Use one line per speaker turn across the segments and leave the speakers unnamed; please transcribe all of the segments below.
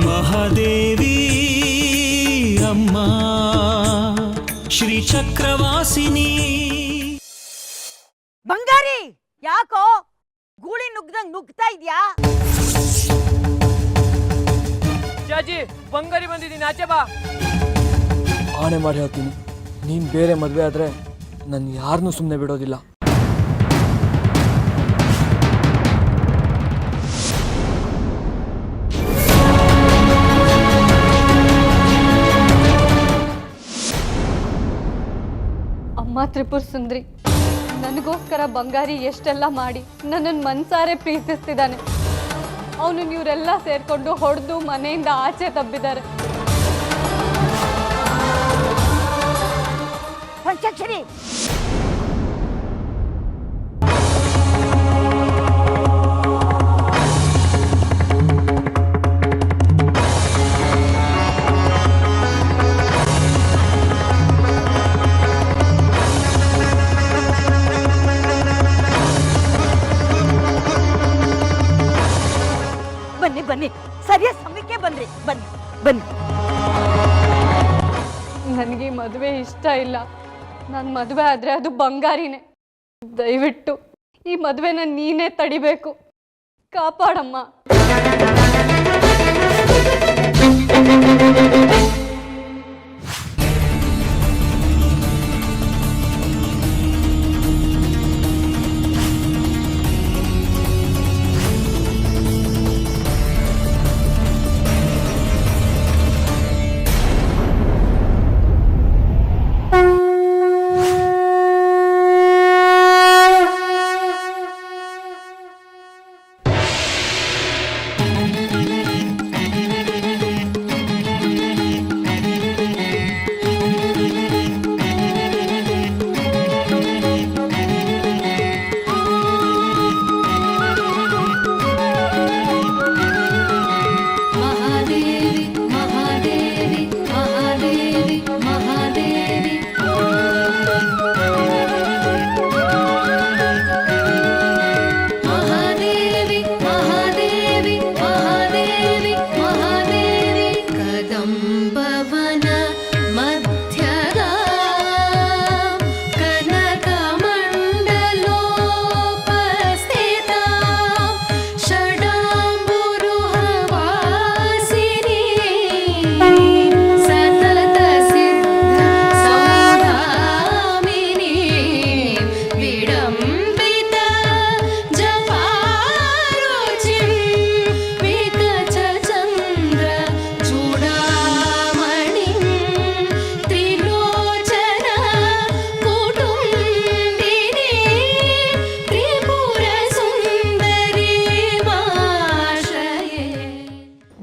ಮಹಾದೇವಿ ಅಮ್ಮ ಶ್ರೀ ಚಕ್ರವಾಸಿನಿ.
ಬಂಗಾರಿ ಯಾಕೋ ಗೂಳಿ ನುಗ್ದಂಗ್ ನುಗ್ತಾ ಇದ್ಯಾ?
ಜಾಜಿ ಬಂಗಾರಿ ಬಂದಿದ್ದೀನಿ, ಆಚೆ ಬಾ.
ಆಣೆ ಮಾಡಿ ಹೇಳ್ತೀನಿ, ನೀನು ಬೇರೆ ಮದುವೆ ಆದರೆ ನಾನು ಯಾರನ್ನೂ ಸುಮ್ಮನೆ ಬಿಡೋದಿಲ್ಲ.
ಅಮ್ಮ ತ್ರಿಪುರ ಸುಂದ್ರಿ, ನನಗೋಸ್ಕರ ಬಂಗಾರಿ ಎಷ್ಟೆಲ್ಲ ಮಾಡಿ ನನ್ನನ್ನು ಮನ್ಸಾರೆ ಪ್ರೀತಿಸ್ತಿದ್ದಾನೆ. ಅವನು ಇವರೆಲ್ಲ ಸೇರ್ಕೊಂಡು ಹೊಡೆದು ಮನೆಯಿಂದ ಆಚೆ ತಬ್ಬಿದ್ದಾರೆ.
ಪಂಚಾಕ್ಷರಿ, ಬನ್ನಿ ಬನ್ನಿ, ಸರಿಯಾದ ಸಮಯಕ್ಕೆ ಬಂದ್ರಿ. ಬನ್ನಿ ಬನ್ನಿ.
ನನಗೆ ಮದುವೆ ಇಷ್ಟ ಇಲ್ಲ. ನಾನು ಮದುವೆ ಆದರೆ ಅದು ಬಂಗಾರಿನೇ. ದಯವಿಟ್ಟು ಈ ಮದುವೆನ ನೀನೇ ತಡಿಬೇಕು. ಕಾಪಾಡಮ್ಮ.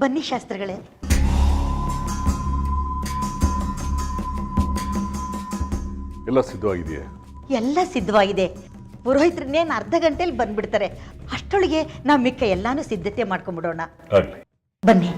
ಬನ್ನಿ ಶಾಸ್ತ್ರಿಗಳೇ.
ಎಲ್ಲ ಸಿದ್ಧವಾಗಿದೆಯೇ?
ಎಲ್ಲ ಸಿದ್ಧವಾಗಿದೆ. ಪುರೋಹಿತರನ್ನೇನು ಅರ್ಧ ಗಂಟೆಲಿ ಬಂದ್ಬಿಡ್ತಾರೆ. ಅಷ್ಟೊಳಗೆ ನಾವು ಮಿಕ್ಕ ಎಲ್ಲಾನು ಸಿದ್ಧತೆ ಮಾಡ್ಕೊಂಡ್ಬಿಡೋಣ. ಬನ್ನಿ.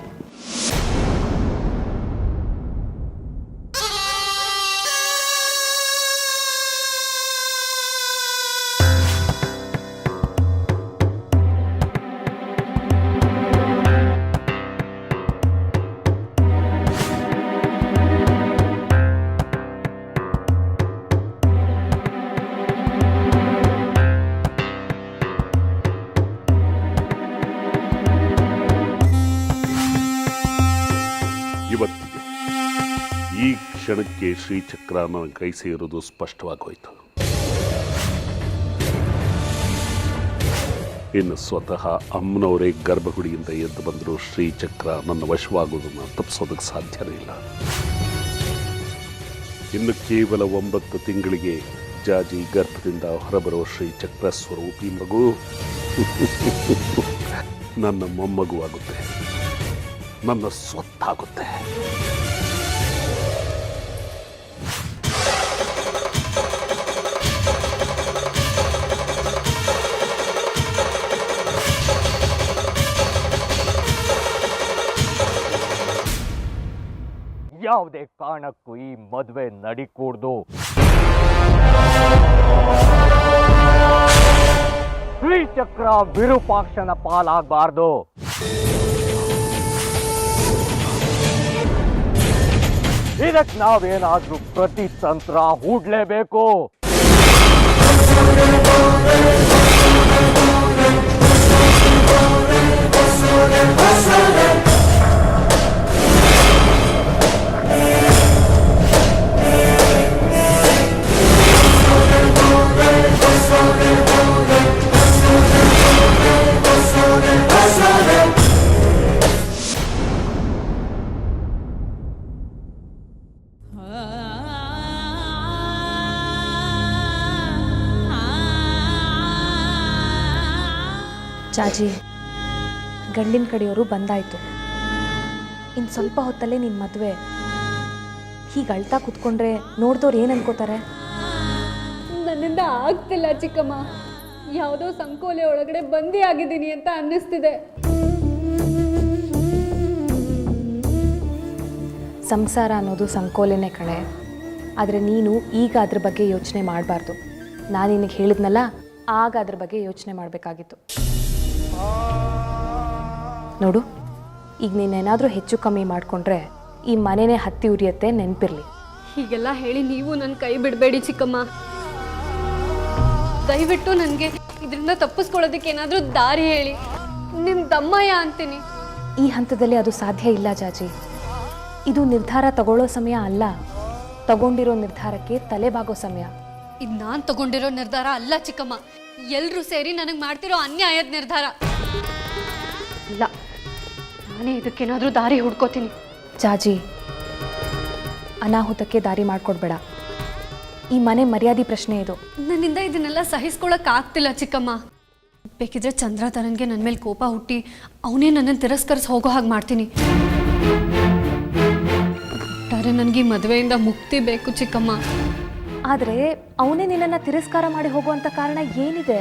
ಇವತ್ತಿಗೆ ಈ ಕ್ಷಣಕ್ಕೆ ಶ್ರೀಚಕ್ರ ನನ್ನ ಕೈ ಸೇರೋದು ಸ್ಪಷ್ಟವಾಗೋಯ್ತು. ಇನ್ನು ಸ್ವತಃ ಅಮ್ಮನವರೇ ಗರ್ಭಗುಡಿಯಿಂದ ಎದ್ದು ಬಂದರೂ ಶ್ರೀಚಕ್ರ ನನ್ನ ವಶವಾಗುವುದನ್ನು ತಪ್ಪಿಸೋದಕ್ಕೆ ಸಾಧ್ಯನೇ ಇಲ್ಲ. ಇನ್ನು ಕೇವಲ 9 ತಿಂಗಳಿಗೆ ಜಾಜಿ ಗರ್ಭದಿಂದ ಹೊರಬರೋ ಶ್ರೀಚಕ್ರ ಸ್ವರೂಪಿ ಮಗು ನನ್ನ ಮೊಮ್ಮಗುವಾಗುತ್ತೆ, ನನ್ನ ಸ್ವತ್ತಾಗುತ್ತೆ.
ಯಾವುದೇ ಕಾರಣಕ್ಕೂ ಈ ಮದುವೆ ನಡಿಕೂಡ್ದು. ಶ್ರೀಚಕ್ರ ವಿರೂಪಾಕ್ಷನ ಪಾಲಾಗಬಾರ್ದು.
ಇದಕ್ಕೆ ನಾವೇನಾದ್ರೂ ಪ್ರತಿತಂತ್ರ ಹೂಡ್ಲೇಬೇಕು.
ಚಾಚಿ, ಗಂಡಿನ ಕಡೆಯವರು ಬಂದಾಯ್ತು. ಇನ್ನು ಸ್ವಲ್ಪ ಹೊತ್ತಲ್ಲೇ ನಿನ್ನ ಮದುವೆ. ಹೀಗೆ ಅಳ್ತಾ ಕೂತ್ಕೊಂಡ್ರೆ ನೋಡ್ದವ್ರು ಏನು ಅನ್ಕೋತಾರೆ?
ನನ್ನಿಂದ ಆಗ್ತಿಲ್ಲ ಚಿಕ್ಕಮ್ಮ. ಯಾವುದೋ ಸಂಕೋಲೆ ಒಳಗಡೆ ಬಂದಿ ಆಗಿದ್ದೀನಿ ಅಂತ ಅನ್ನಿಸ್ತಿದೆ.
ಸಂಸಾರ ಅನ್ನೋದು ಸಂಕೋಲೆನೇ ಕಣೆ. ಆದರೆ ನೀನು ಈಗ ಅದ್ರ ಬಗ್ಗೆ ಯೋಚನೆ ಮಾಡಬಾರ್ದು. ನಾನು ನಿನಗೆ ಹೇಳಿದ್ನಲ್ಲ, ಆಗ ಅದ್ರ ಬಗ್ಗೆ ಯೋಚನೆ ಮಾಡಬೇಕಾಗಿತ್ತು. ನೋಡು, ಈಗ ನೀನೇನಾದರೂ ಹೆಚ್ಚು ಕಮ್ಮಿ ಮಾಡಿಕೊಂಡ್ರೆ ಈ ಮನೆನೇ ಹತ್ತಿ ಉರಿಯತ್ತೆ, ನೆನಪಿರಲಿ.
ಹೀಗೆಲ್ಲ ಹೇಳಿ ನೀವು ನನ್ನ ಕೈ ಬಿಡಬೇಡಿ ಚಿಕ್ಕಮ್ಮ. ದಯವಿಟ್ಟು ನನಗೆ ಇದರಿಂದ ತಪ್ಪಿಸ್ಕೊಳ್ಳೋದಕ್ಕೆ ಏನಾದರೂ ದಾರಿ ಹೇಳಿ. ನಿಮ್ಮ ದಮ್ಮಯ್ಯ ಅಂತೀನಿ.
ಈ ಹಂತದಲ್ಲಿ ಅದು ಸಾಧ್ಯ ಇಲ್ಲ ಜಾಜಿ. ಇದು ನಿರ್ಧಾರ ತಗೊಳ್ಳೋ ಸಮಯ ಅಲ್ಲ, ತಗೊಂಡಿರೋ ನಿರ್ಧಾರಕ್ಕೆ ತಲೆಬಾಗೋ ಸಮಯ.
ಇದು ನಾನು ತಗೊಂಡಿರೋ ನಿರ್ಧಾರ ಅಲ್ಲ ಚಿಕ್ಕಮ್ಮ. ಎಲ್ಲರೂ ಸೇರಿ ನನಗೆ ಮಾಡ್ತಿರೋ ಅನ್ಯಾಯದ ನಿರ್ಧಾರ. ಇಲ್ಲ, ನಾನೇ ಇದಕ್ಕೇನಾದರೂ ದಾರಿ ಹುಡ್ಕೋತೀನಿ.
ಜಾಜಿ, ಅನಾಹುತಕ್ಕೆ ದಾರಿ ಮಾಡಿಕೊಡ್ಬೇಡ. ಈ ಮನೆ ಮರ್ಯಾದೆ ಪ್ರಶ್ನೆ ಇದು.
ನನ್ನಿಂದ ಇದನ್ನೆಲ್ಲ ಸಹಿಸ್ಕೊಳಕ್ ಆಗ್ತಿಲ್ಲ ಚಿಕ್ಕಮ್ಮ. ಬೇಕಿದ್ರೆ ಚಂದ್ರತರನ್ಗೆ ನನ್ನ ಮೇಲೆ ಕೋಪ ಹುಟ್ಟಿ ಅವನೇ ನನ್ನನ್ನು ತಿರಸ್ಕರಿಸಿ ಹೋಗೋ ಹಾಗೆ ಮಾಡ್ತೀನಿ. ಒಟ್ಟಾರೆ ನನಗೆ ಮದುವೆಯಿಂದ ಮುಕ್ತಿ ಬೇಕು ಚಿಕ್ಕಮ್ಮ.
ಆದರೆ ಅವನೇ ನಿನ್ನನ್ನು ತಿರಸ್ಕಾರ ಮಾಡಿ ಹೋಗುವಂಥ ಕಾರಣ ಏನಿದೆ?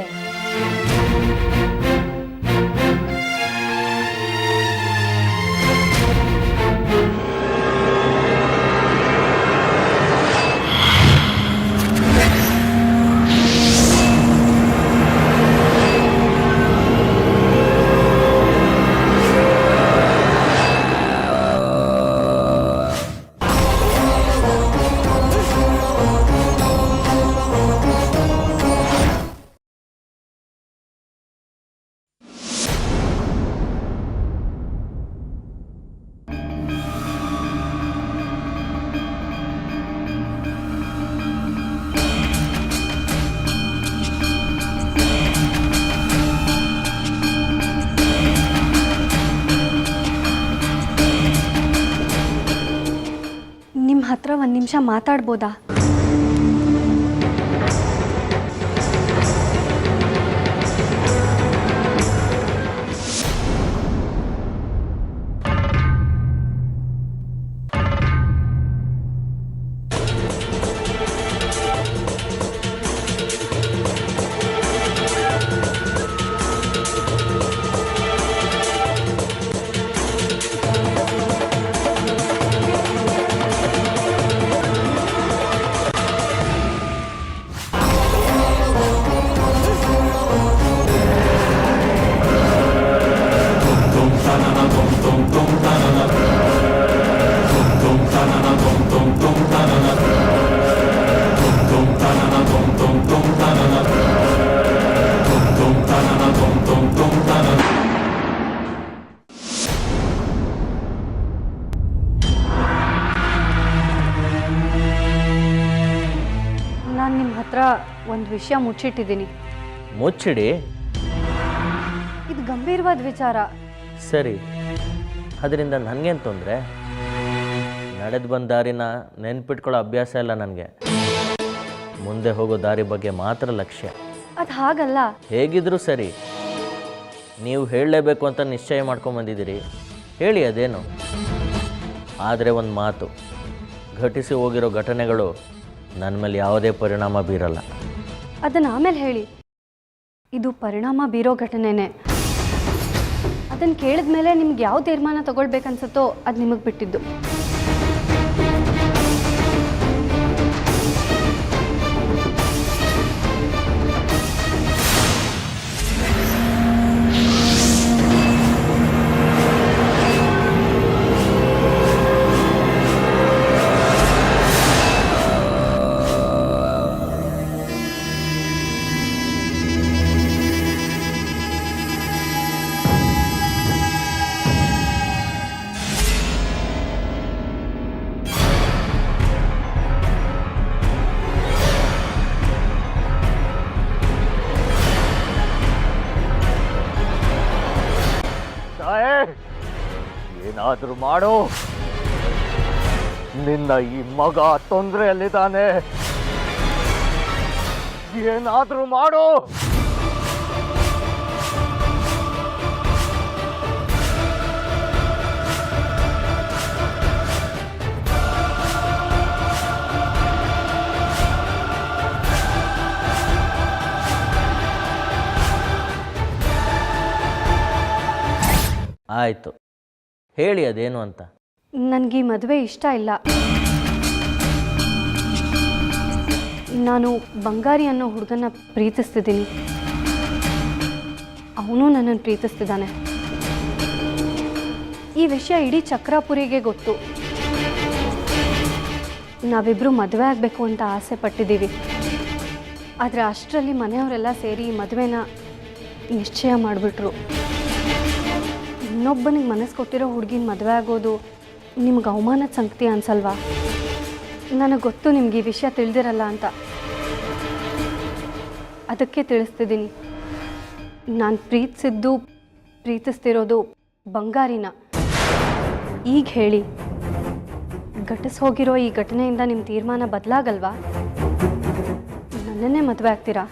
ನಿಮ್ಮ ಹತ್ರ ಒಂದು ನಿಮಿಷ ಮಾತಾಡ್ಬೋದಾ? ನಾನು ನಿಮ್ಮ ಹತ್ರ ಒಂದು ವಿಷಯ ಮುಚ್ಚಿಟ್ಟಿದ್ದೀನಿ.
ಮುಚ್ಚಿಡಿ.
ಇದು ಗಂಭೀರವಾದ ವಿಚಾರ.
ಸರಿ, ಅದರಿಂದ ನನಗೇನು ತೊಂದರೆ? ನಡೆದು ಬಂದ ದಾರಿನ ನೆನ್ಪಿಟ್ಕೊಳ್ಳೋ ಅಭ್ಯಾಸ ಇಲ್ಲ ನನಗೆ. ಮುಂದೆ ಹೋಗೋ ದಾರಿ ಬಗ್ಗೆ ಮಾತ್ರ ಲಕ್ಷ್ಯ.
ಅದು ಹಾಗಲ್ಲ.
ಹೇಗಿದ್ರೂ ಸರಿ, ನೀವು ಹೇಳಲೇಬೇಕು ಅಂತ ನಿಶ್ಚಯ ಮಾಡ್ಕೊಂಬಂದಿದ್ದೀರಿ, ಹೇಳಿ ಅದೇನು. ಆದರೆ ಒಂದು ಮಾತು, ಘಟಿಸಿ ಹೋಗಿರೋ ಘಟನೆಗಳು ನನ್ನ ಮೇಲೆ ಯಾವುದೇ ಪರಿಣಾಮ ಬೀರಲ್ಲ.
ಅದನ್ನು ಆಮೇಲೆ ಹೇಳಿ. ಇದು ಪರಿಣಾಮ ಬೀರೋ ಘಟನೆನೇ. ಅದನ್ನು ಕೇಳಿದ ಮೇಲೆ ನಿಮ್ಗೆ ಯಾವ ತೀರ್ಮಾನ ತಗೊಳ್ಬೇಕನ್ಸುತ್ತೋ ಅದು ನಿಮಗೆ ಬಿಟ್ಟಿದ್ದು.
ಏನಾದರೂ ಮಾಡು. ನಿನ್ನ ಈ ಮಗ ತೊಂದರೆಯಲ್ಲಿದ್ದಾನೆ. ಏನಾದರೂ ಮಾಡು.
ಆಯಿತು, ಹೇಳಿ ಅದೇನು ಅಂತ.
ನನಗೆ ಈ ಮದುವೆ ಇಷ್ಟ ಇಲ್ಲ. ನಾನು ಬಂಗಾರಿ ಅನ್ನೋ ಹುಡುಗನ ಪ್ರೀತಿಸ್ತಿದ್ದೀನಿ. ಅವನು ನನ್ನನ್ನು ಪ್ರೀತಿಸ್ತಿದ್ದಾನೆ. ಈ ವಿಷಯ ಇಡೀ ಚಕ್ರಾಪುರಿಗೆ ಗೊತ್ತು. ನಾವಿಬ್ಬರು ಮದುವೆ ಆಗಬೇಕು ಅಂತ ಆಸೆ ಪಟ್ಟಿದ್ದೀವಿ. ಆದರೆ ಅಷ್ಟರಲ್ಲಿ ಮನೆಯವರೆಲ್ಲ ಸೇರಿ ಈ ಮದುವೆನ ನಿಶ್ಚಯ ಮಾಡಿಬಿಟ್ರು. ಇನ್ನೊಬ್ಬನಿಗೆ ಮನಸ್ಸು ಕೊಟ್ಟಿರೋ ಹುಡುಗಿನ ಮದುವೆ ಆಗೋದು ನಿಮ್ಗೆ ಅವಮಾನದ ಸಂಗತಿ ಅನ್ಸಲ್ವಾ? ನನಗೆ ಗೊತ್ತು ನಿಮ್ಗೆ ಈ ವಿಷಯ ತಿಳಿದಿರಲ್ಲ ಅಂತ, ಅದಕ್ಕೆ ತಿಳಿಸ್ತಿದ್ದೀನಿ. ನಾನು ಪ್ರೀತಿಸ್ತಿರೋದು ಬಂಗಾರಿನ. ಈಗ ಹೇಳಿ, ಘಟಿಸ್ ಹೋಗಿರೋ ಈ ಘಟನೆಯಿಂದ ನಿಮ್ಮ ತೀರ್ಮಾನ ಬದಲಾಗಲ್ವಾ? ನನ್ನನ್ನೇ ಮದುವೆ ಆಗ್ತೀರಾ?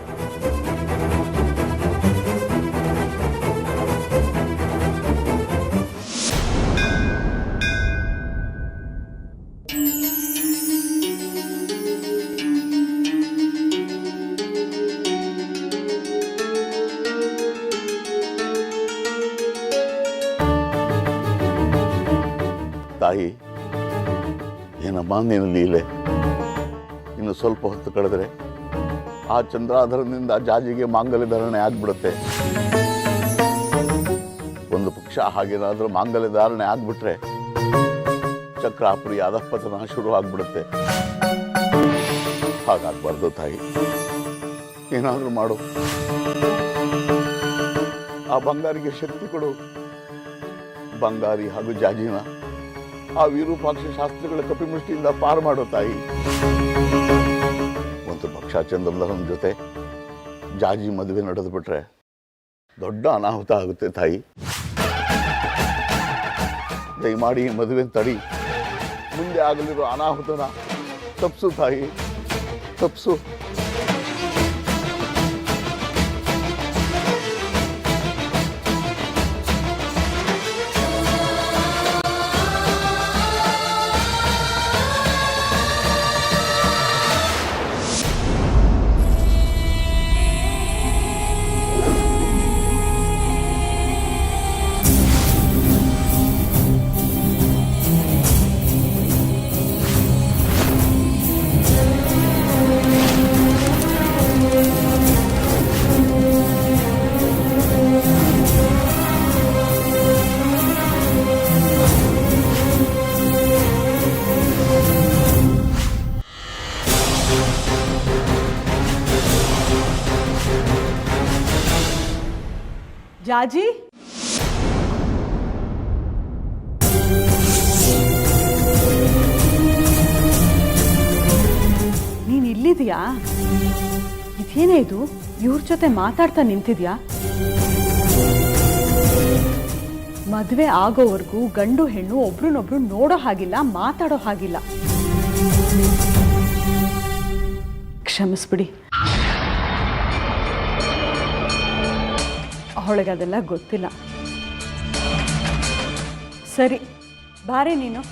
ತಾಯಿ, ಏನಮ್ಮ ನೀನು ಲೀಲೆ. ಇನ್ನು ಸ್ವಲ್ಪ ಹೊತ್ತು ಕಳೆದ್ರೆ ಆ ಚಂದ್ರಾಧರನಿಂದ ಜಾಜಿಗೆ ಮಾಂಗಲ್ಯ ಧಾರಣೆ ಆಗ್ಬಿಡುತ್ತೆ. ಒಂದು ಪಕ್ಷ ಹಾಗೇನಾದ್ರೂ ಮಾಂಗಲ್ಯ ಧಾರಣೆ ಆಗ್ಬಿಟ್ರೆ ಚಕ್ರಾಪುರಿ ಅಧಃಪತನ ಶುರು ಆಗ್ಬಿಡುತ್ತೆ. ಹಾಗಾಗ್ಬಾರ್ದು ತಾಯಿ, ಏನಾದ್ರೂ ಮಾಡು. ಆ ಬಂಗಾರಿಗೆ ಶಕ್ತಿ ಕೊಡು. ಬಂಗಾರಿ ಹಾಗೂ ಜಾಜಿನ ಆ ವಿರೂಪಾಕ್ಷ ಶಾಸ್ತ್ರಿಗಳ ಕಪಿಮುಷ್ಟಿಯಿಂದ ಪಾರು ಮಾಡೋ ತಾಯಿ. ಒಂದು ಪಕ್ಷ ಚಂದ್ರಧರನ ಜೊತೆ ಜಾಜಿ ಮದುವೆ ನಡೆದು ಬಿಟ್ರೆ ದೊಡ್ಡ ಅನಾಹುತ ಆಗುತ್ತೆ ತಾಯಿ. ದಯಮಾಡಿ ಈ ಮದುವೆ ತಡಿ. ಮುಂದೆ ಆಗಲಿರೋ ಅನಾಹುತನ ತಪ್ಸು ತಾಯಿ, ತಪ್ಸು.
ಜಾಜಿ, ನೀನ್ ಇಲ್ಲಿದ್ಯಾ? ಇದೇನೇ ಇದು? ಇವ್ರ ಜೊತೆ ಮಾತಾಡ್ತಾ ನಿಂತಿದ್ಯಾ? ಮದುವೆ ಆಗೋವರೆಗೂ ಗಂಡು ಹೆಣ್ಣು ಒಬ್ರನ್ನೊಬ್ರು ನೋಡೋ ಹಾಗಿಲ್ಲ, ಮಾತಾಡೋ ಹಾಗಿಲ್ಲ. ಕ್ಷಮಿಸ್ಬಿಡಿ, ಅವಳಿಗೆ ಅದೆಲ್ಲ ಗೊತ್ತಿಲ್ಲ. ಸರಿ, ಬಾರೆ ನೀನು.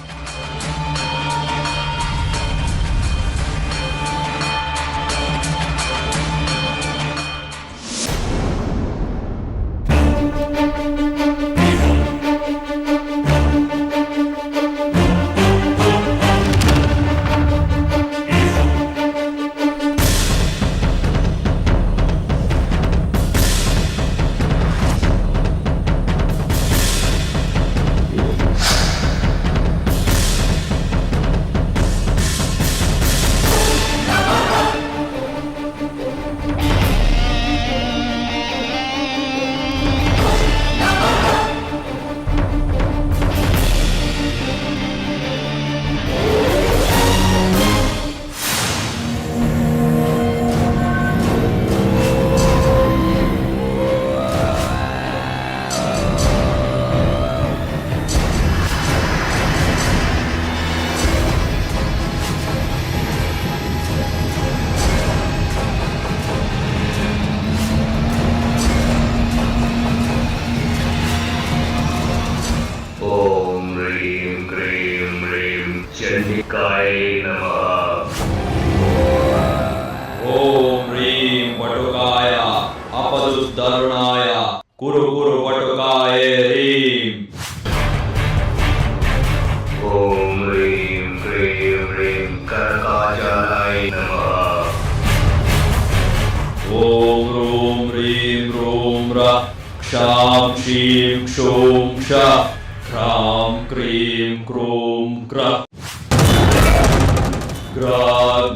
ಕಾಯ ನಮಃ.
ಓಂ ಹ್ರೀಂ ವಟುಕಾಯ ಅಪದುದ್ದರುಣಾಯ ಕುರು ಕುರು ವಟುಕಾಯ ಹ್ರೀಂ.
ಓಂ ಹ್ರೀಂ ಕ್ರೀಂ ಹ್ರೀಂ ಕರಕಾಚಾಲಾಯ ನಮಃ.
ಓಂ ರೂಂ ಹ್ರೀಂ ರೂಂ ರ ಕ್ಷಾಂ ಕ್ಷೀಂ ಕ್ಷೋಂ ಕ್ಷ ಹ್ರಾಂ ಕ್ರೀಂ ಕ್ರೋಂ ಕ್ರ ಗ್ರ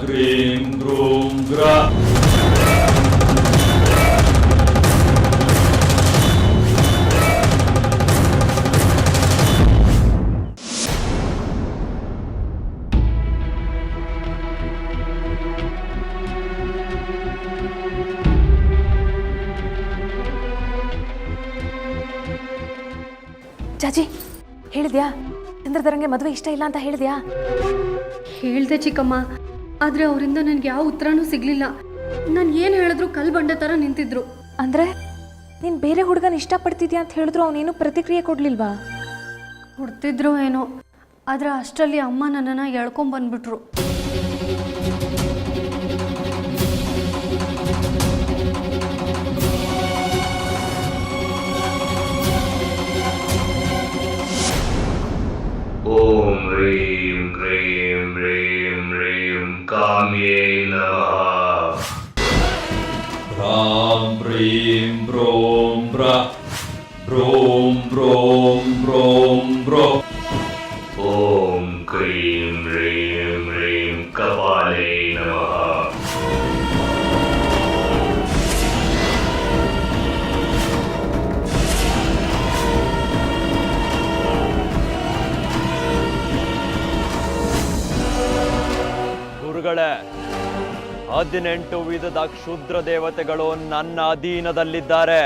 ಗ್ರೀಂ ಗ್ರೂಂ ಗ್ರ.
ಚಾಚಿ ಹೇಳಿದ್ಯಾ ಚಂದ್ರಧರಂಗೆ ಮದುವೆ ಇಷ್ಟ ಇಲ್ಲ ಅಂತ ಹೇಳಿದ್ಯಾ?
ಹೇಳ್ದೆ ಚಿಕ್ಕಮ್ಮ, ಆದರೆ ಅವರಿಂದ ನನಗೆ ಯಾವ ಉತ್ತರನೂ ಸಿಗಲಿಲ್ಲ. ನಾನು ಏನು ಹೇಳಿದ್ರು ಕಲ್ ಬಂಡೆ ಥರ ನಿಂತಿದ್ರು.
ಅಂದರೆ ನೀನು ಬೇರೆ ಹುಡುಗನ ಇಷ್ಟಪಡ್ತಿದ್ಯಾ ಅಂತ ಹೇಳಿದ್ರು ಅವನೇನು ಪ್ರತಿಕ್ರಿಯೆ ಕೊಡಲಿಲ್ವಾ?
ಹುಡ್ತಿದ್ರು ಏನೋ, ಆದರೆ ಅಷ್ಟರಲ್ಲಿ ಅಮ್ಮ ನನ್ನನ್ನು ಎಳ್ಕೊಂಬಂದ್ಬಿಟ್ರು.
ಓಂ ಹ್ರೀಂ ಕ್ರೀಂ ಹ್ರೀಂ ಹ್ರೀಂ ಕಾಮ್ಯೈ ನಮಃ.
ಹ್ರಾಂ ಹ್ರೀಂ ಬ್ರೋಂ ಬ್ರ ಬ್ರೋಂ ಬ್ರೋಂ ಬ್ರೋಂ ಬ್ರೋ.
ಓಂ ಕ್ರೀಂ ಹ್ರೀಂ ಹ್ರೀಂ ಕಪಾಲೈ ನಮಃ.
ಗುರುಗಳೇ, 18 ವಿಧದ ಕ್ಷುದ್ರ ದೇವತೆಗಳು ನನ್ನ ಅಧೀನದಲ್ಲಿದ್ದಾರೆ.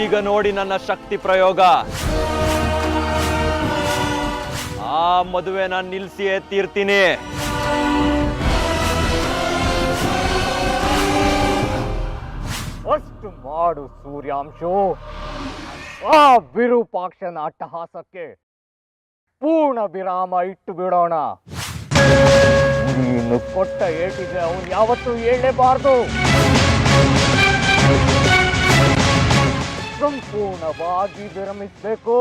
ಈಗ ನೋಡಿ ನನ್ನ ಶಕ್ತಿ ಪ್ರಯೋಗ. ಆ ಮದುವೆನ ನಿಲ್ಲಿಸಿಯೇ ತೀರ್ತೀನಿ.
ಅಷ್ಟು ಮಾಡು ಸೂರ್ಯಾಂಶು. ಆ ವಿರೂಪಾಕ್ಷನ ಅಟ್ಟಹಾಸಕ್ಕೆ ಪೂರ್ಣ ವಿರಾಮ ಇಟ್ಟು ಬಿಡೋಣ. ನೀನು ಕೊಟ್ಟ ಏಟಿಗೆ ಅವನು ಯಾವತ್ತೂ ಹೇಳಲೇಬಾರ್ದು. ಸಂಪೂರ್ಣವಾಗಿ ವಿರಮಿಸಬೇಕು.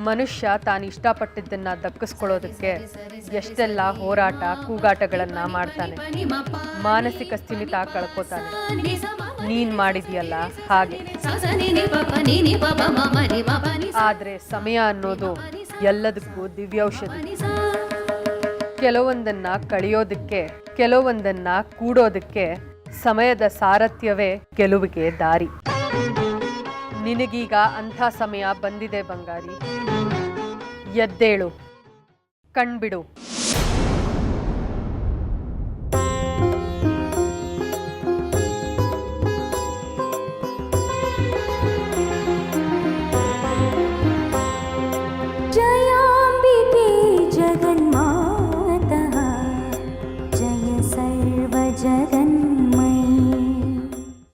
ಮನುಷ್ಯ ತಾನು ಇಷ್ಟಪಟ್ಟಿದ್ದನ್ನು ದಕ್ಕಿಸ್ಕೊಳ್ಳೋದಕ್ಕೆ ಎಷ್ಟೆಲ್ಲ ಹೋರಾಟ ಕೂಗಾಟಗಳನ್ನು ಮಾಡ್ತಾನೆ, ಮಾನಸಿಕ ಸ್ಥಿಮಿತ ಕಳ್ಕೊತಾನೆ. ನೀನು ಮಾಡಿದೆಯಲ್ಲ ಹಾಗೆ. ಆದರೆ ಸಮಯ ಅನ್ನೋದು ಎಲ್ಲದಕ್ಕೂ ದಿವ್ಯೌಷಧಿ. ಕೆಲವೊಂದನ್ನು ಕಳೆಯೋದಕ್ಕೆ, ಕೆಲವೊಂದನ್ನು ಕೂಡೋದಕ್ಕೆ ಸಮಯದ ಸಾರಥ್ಯವೇ ಗೆಲುವಿಗೆ ದಾರಿ. ನಿನಗೀಗ ಅಂಥ ಸಮಯ ಬಂದಿದೆ ಬಂಗಾರಿ. ಎದ್ದೇಳು, ಕಣ್ಬಿಡು.